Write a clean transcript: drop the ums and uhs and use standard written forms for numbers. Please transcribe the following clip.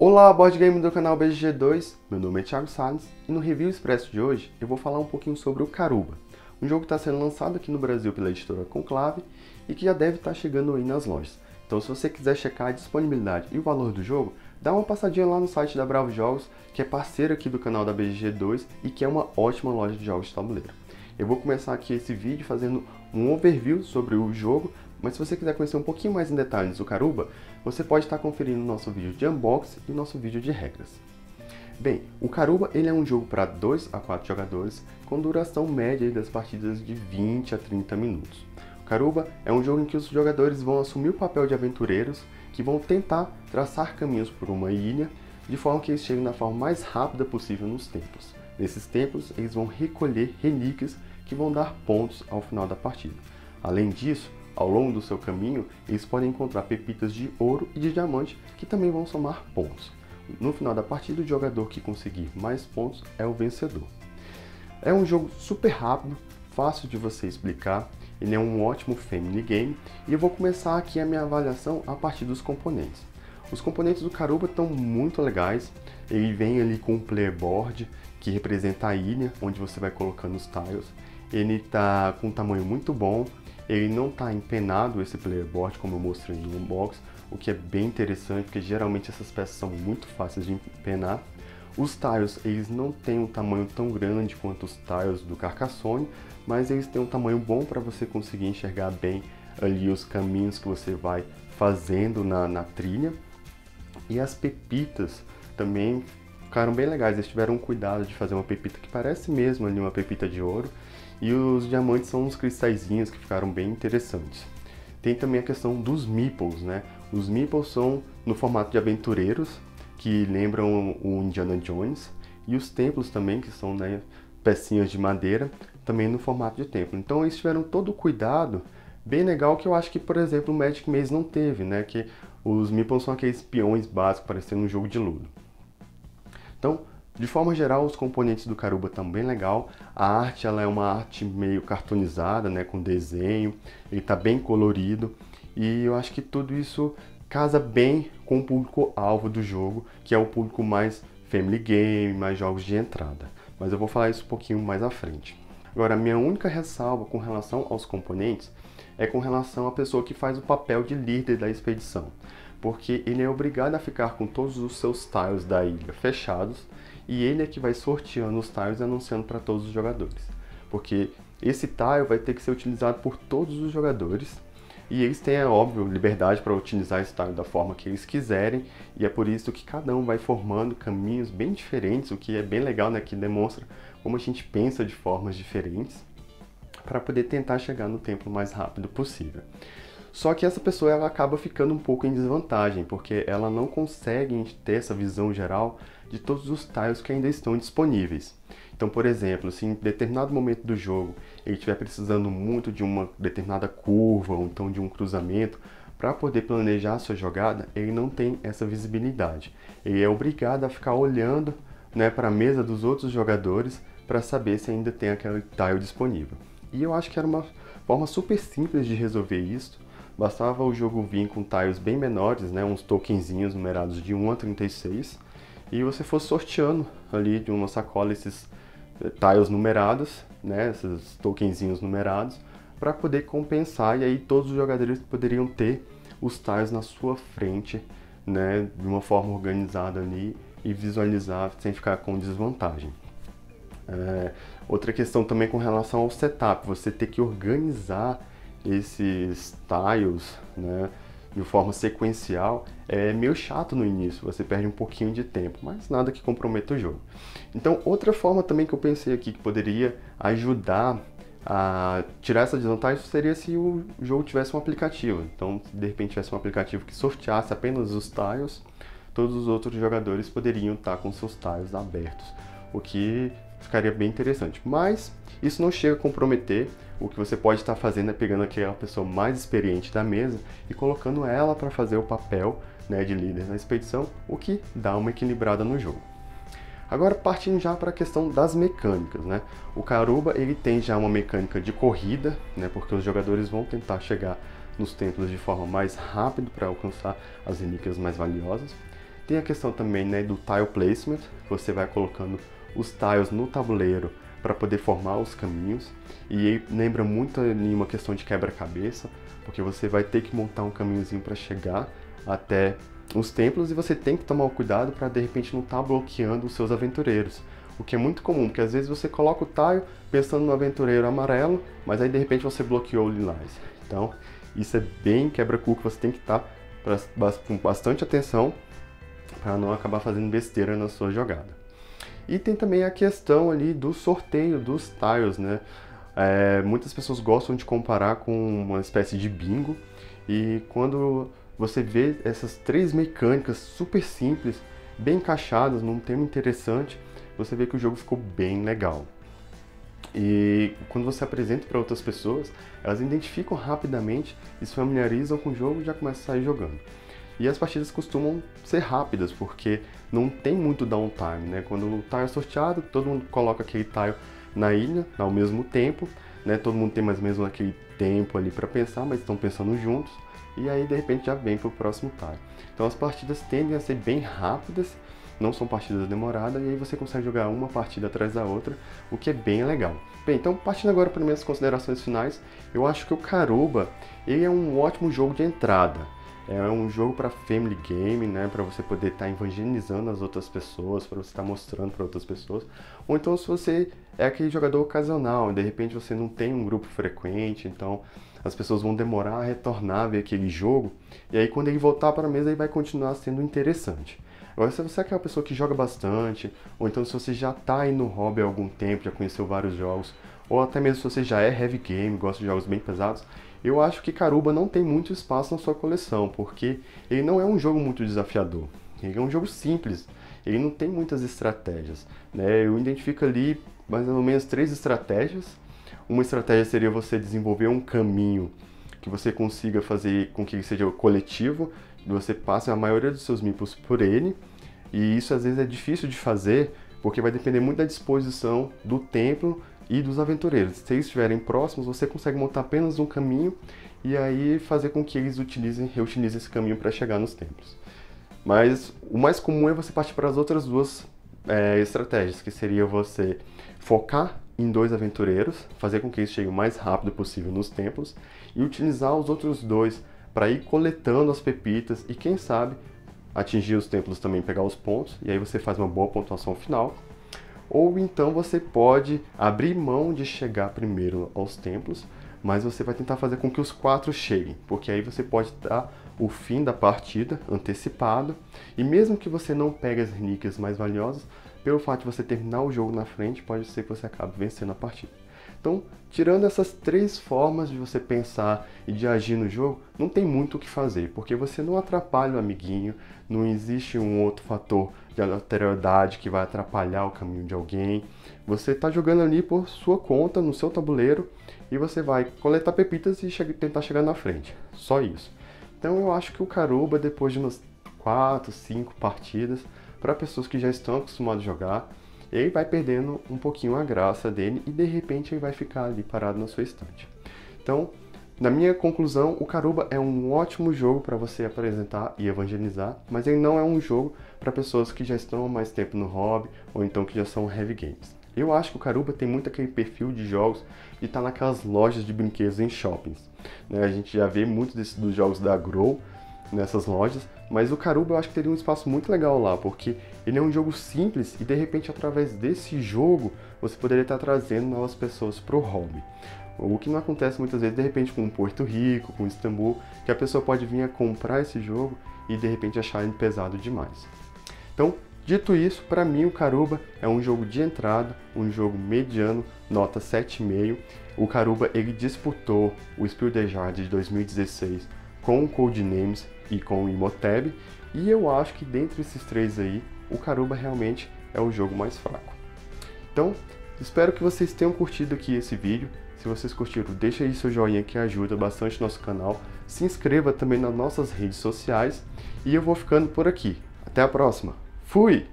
Olá, board game do canal BGG2, meu nome é Thiago Salles e no Review Expresso de hoje eu vou falar um pouquinho sobre o Caruba, um jogo que está sendo lançado aqui no Brasil pela editora Conclave e que já deve estar chegando aí nas lojas. Então se você quiser checar a disponibilidade e o valor do jogo, dá uma passadinha lá no site da Bravo Jogos, que é parceiro aqui do canal da BGG2 e que é uma ótima loja de jogos de tabuleiro. Eu vou começar aqui esse vídeo fazendo um overview sobre o jogo, mas se você quiser conhecer um pouquinho mais em detalhes do Caruba, você pode estar conferindo o nosso vídeo de unboxing e o nosso vídeo de regras. Bem, o Caruba ele é um jogo para 2 a 4 jogadores, com duração média das partidas de 20 a 30 minutos. O Caruba é um jogo em que os jogadores vão assumir o papel de aventureiros, que vão tentar traçar caminhos por uma ilha, de forma que eles cheguem na forma mais rápida possível nos templos. Nesses templos, eles vão recolher relíquias que vão dar pontos ao final da partida. Além disso, ao longo do seu caminho, eles podem encontrar pepitas de ouro e de diamante que também vão somar pontos. No final da partida, o jogador que conseguir mais pontos é o vencedor. É um jogo super rápido, fácil de você explicar, ele é um ótimo family game e eu vou começar aqui a minha avaliação a partir dos componentes. Os componentes do Caruba estão muito legais, ele vem ali com um player board que representa a ilha, onde você vai colocando os tiles. Ele está com um tamanho muito bom, ele não está empenado esse player board como eu mostrei no unboxing, o que é bem interessante porque geralmente essas peças são muito fáceis de empenar. Os tiles eles não têm um tamanho tão grande quanto os tiles do Carcassonne, mas eles têm um tamanho bom para você conseguir enxergar bem ali os caminhos que você vai fazendo na trilha. E as pepitas também ficaram bem legais, eles tiveram cuidado de fazer uma pepita que parece mesmo ali uma pepita de ouro. E os diamantes são uns cristalzinhos que ficaram bem interessantes. Tem também a questão dos meeples, né? Os meeples são no formato de aventureiros, que lembram o Indiana Jones. E os templos também, que são, né, pecinhas de madeira, também no formato de templo. Então eles tiveram todo o cuidado, bem legal, que eu acho que, por exemplo, o Magic Maze não teve, né? Que os meeples são aqueles peões básicos, parecendo um jogo de ludo. Então, de forma geral, os componentes do Caruba estão bem legal. A arte ela é uma arte meio cartoonizada, né, com desenho, ele está bem colorido e eu acho que tudo isso casa bem com o público-alvo do jogo, que é o público mais family game, mais jogos de entrada. Mas eu vou falar isso um pouquinho mais à frente. Agora, a minha única ressalva com relação aos componentes é com relação à pessoa que faz o papel de líder da expedição, porque ele é obrigado a ficar com todos os seus tiles da ilha fechados e ele é que vai sorteando os tiles e anunciando para todos os jogadores. Porque esse tile vai ter que ser utilizado por todos os jogadores e eles têm, é óbvio, liberdade para utilizar esse tile da forma que eles quiserem e é por isso que cada um vai formando caminhos bem diferentes, o que é bem legal, né, que demonstra como a gente pensa de formas diferentes para poder tentar chegar no tempo o mais rápido possível. Só que essa pessoa ela acaba ficando um pouco em desvantagem, porque ela não consegue ter essa visão geral de todos os tiles que ainda estão disponíveis. Então, por exemplo, se em determinado momento do jogo ele estiver precisando muito de uma determinada curva ou então de um cruzamento, para poder planejar a sua jogada, ele não tem essa visibilidade. Ele é obrigado a ficar olhando, né, para a mesa dos outros jogadores para saber se ainda tem aquele tile disponível. E eu acho que era uma forma super simples de resolver isso. Bastava o jogo vir com tiles bem menores, né, uns tokenzinhos numerados de 1 a 36, e você fosse sorteando ali de uma sacola esses tiles numerados, né, esses tokenzinhos numerados, para poder compensar, e aí todos os jogadores poderiam ter os tiles na sua frente, né, de uma forma organizada ali e visualizar sem ficar com desvantagem. Outra questão também com relação ao setup, você ter que organizar esses tiles, né, de forma sequencial é meio chato no início, você perde um pouquinho de tempo, mas nada que comprometa o jogo. Então, outra forma também que eu pensei aqui que poderia ajudar a tirar essa desvantagem seria se o jogo tivesse um aplicativo. Então, se de repente tivesse um aplicativo que sorteasse apenas os tiles, todos os outros jogadores poderiam estar com seus tiles abertos, o que ficaria bem interessante. Mas isso não chega a comprometer. O que você pode estar fazendo é pegando aquela pessoa mais experiente da mesa e colocando ela para fazer o papel, né, de líder na expedição, o que dá uma equilibrada no jogo. Agora partindo já para a questão das mecânicas, né? O Caruba ele tem já uma mecânica de corrida, né, porque os jogadores vão tentar chegar nos templos de forma mais rápida para alcançar as relíquias mais valiosas. Tem a questão também, né, do tile placement, você vai colocando os tiles no tabuleiro para poder formar os caminhos, e aí lembra muito em uma questão de quebra-cabeça, porque você vai ter que montar um caminhozinho para chegar até os templos e você tem que tomar o cuidado para de repente não estar bloqueando os seus aventureiros. O que é muito comum, porque às vezes você coloca o tile pensando no aventureiro amarelo, mas aí de repente você bloqueou o lilás. Então isso é bem quebra-cuco, você tem que estar com bastante atenção para não acabar fazendo besteira na sua jogada. E tem também a questão ali do sorteio dos tiles, né? Muitas pessoas gostam de comparar com uma espécie de bingo, e quando você vê essas três mecânicas super simples, bem encaixadas num tema interessante, você vê que o jogo ficou bem legal. E quando você apresenta para outras pessoas, elas identificam rapidamente e se familiarizam com o jogo e já começam a sair jogando. E as partidas costumam ser rápidas, porque não tem muito downtime, né? Quando o tile é sorteado, todo mundo coloca aquele tile na ilha ao mesmo tempo, né? Todo mundo tem mais ou menos aquele tempo ali para pensar, mas estão pensando juntos, e aí de repente já vem para o próximo tile. Então as partidas tendem a ser bem rápidas, não são partidas demoradas, e aí você consegue jogar uma partida atrás da outra, o que é bem legal. Bem, então partindo agora para minhas considerações finais, eu acho que o Karuba, ele é um ótimo jogo de entrada. É um jogo para family game, né, para você poder estar evangelizando as outras pessoas, para você estar mostrando para outras pessoas. Ou então se você é aquele jogador ocasional, de repente você não tem um grupo frequente, então as pessoas vão demorar a retornar a ver aquele jogo, e aí quando ele voltar para a mesa ele vai continuar sendo interessante. Agora, se você é aquela pessoa que joga bastante, ou então se você já está aí no hobby há algum tempo, já conheceu vários jogos, ou até mesmo se você já é heavy game, gosta de jogos bem pesados, eu acho que Karuba não tem muito espaço na sua coleção, porque ele não é um jogo muito desafiador. Ele é um jogo simples, ele não tem muitas estratégias, né? Eu identifico ali mais ou menos 3 estratégias. Uma estratégia seria você desenvolver um caminho que você consiga fazer com que ele seja coletivo, e você passe a maioria dos seus meeples por ele, e isso às vezes é difícil de fazer, porque vai depender muito da disposição do templo e dos aventureiros. Se eles estiverem próximos, você consegue montar apenas um caminho e aí fazer com que eles reutilizem esse caminho para chegar nos templos. Mas o mais comum é você partir para as outras duas estratégias, que seria você focar em 2 aventureiros, fazer com que eles cheguem o mais rápido possível nos templos e utilizar os outros 2 para ir coletando as pepitas e, quem sabe, atingir os templos também, pegar os pontos, e aí você faz uma boa pontuação final. Ou então você pode abrir mão de chegar primeiro aos templos, mas você vai tentar fazer com que os 4 cheguem, porque aí você pode dar o fim da partida antecipado, e mesmo que você não pegue as relíquias mais valiosas, pelo fato de você terminar o jogo na frente, pode ser que você acabe vencendo a partida. Então, tirando essas 3 formas de você pensar e de agir no jogo, não tem muito o que fazer, porque você não atrapalha o amiguinho, não existe um outro fator de lateralidade que vai atrapalhar o caminho de alguém. Você está jogando ali por sua conta, no seu tabuleiro, e você vai coletar pepitas e tentar chegar na frente. Só isso. Então eu acho que o Karuba, depois de umas 4, 5 partidas, para pessoas que já estão acostumadas a jogar, ele vai perdendo um pouquinho a graça dele e de repente ele vai ficar ali parado na sua estante. Então, na minha conclusão, o Karuba é um ótimo jogo para você apresentar e evangelizar, mas ele não é um jogo para pessoas que já estão há mais tempo no hobby ou então que já são heavy games. Eu acho que o Karuba tem muito aquele perfil de jogos de estar naquelas lojas de brinquedos em shoppings, né? A gente já vê muitos dos jogos da Grow nessas lojas, mas o Karuba eu acho que teria um espaço muito legal lá, porque ele é um jogo simples e de repente através desse jogo você poderia estar trazendo novas pessoas para o hobby. O que não acontece muitas vezes de repente com Porto Rico, com Istambul, que a pessoa pode vir a comprar esse jogo e de repente achar ele pesado demais. Então, dito isso, para mim o Karuba é um jogo de entrada, um jogo mediano, nota 7,5. O Karuba ele disputou o Spiel des Jahres de 2016 com o Codenames e com o Imhotep, e eu acho que dentre esses 3 aí, o Karuba realmente é o jogo mais fraco. Então, espero que vocês tenham curtido aqui esse vídeo. Se vocês curtiram, deixa aí seu joinha que ajuda bastante nosso canal. Se inscreva também nas nossas redes sociais e eu vou ficando por aqui. Até a próxima. Fui!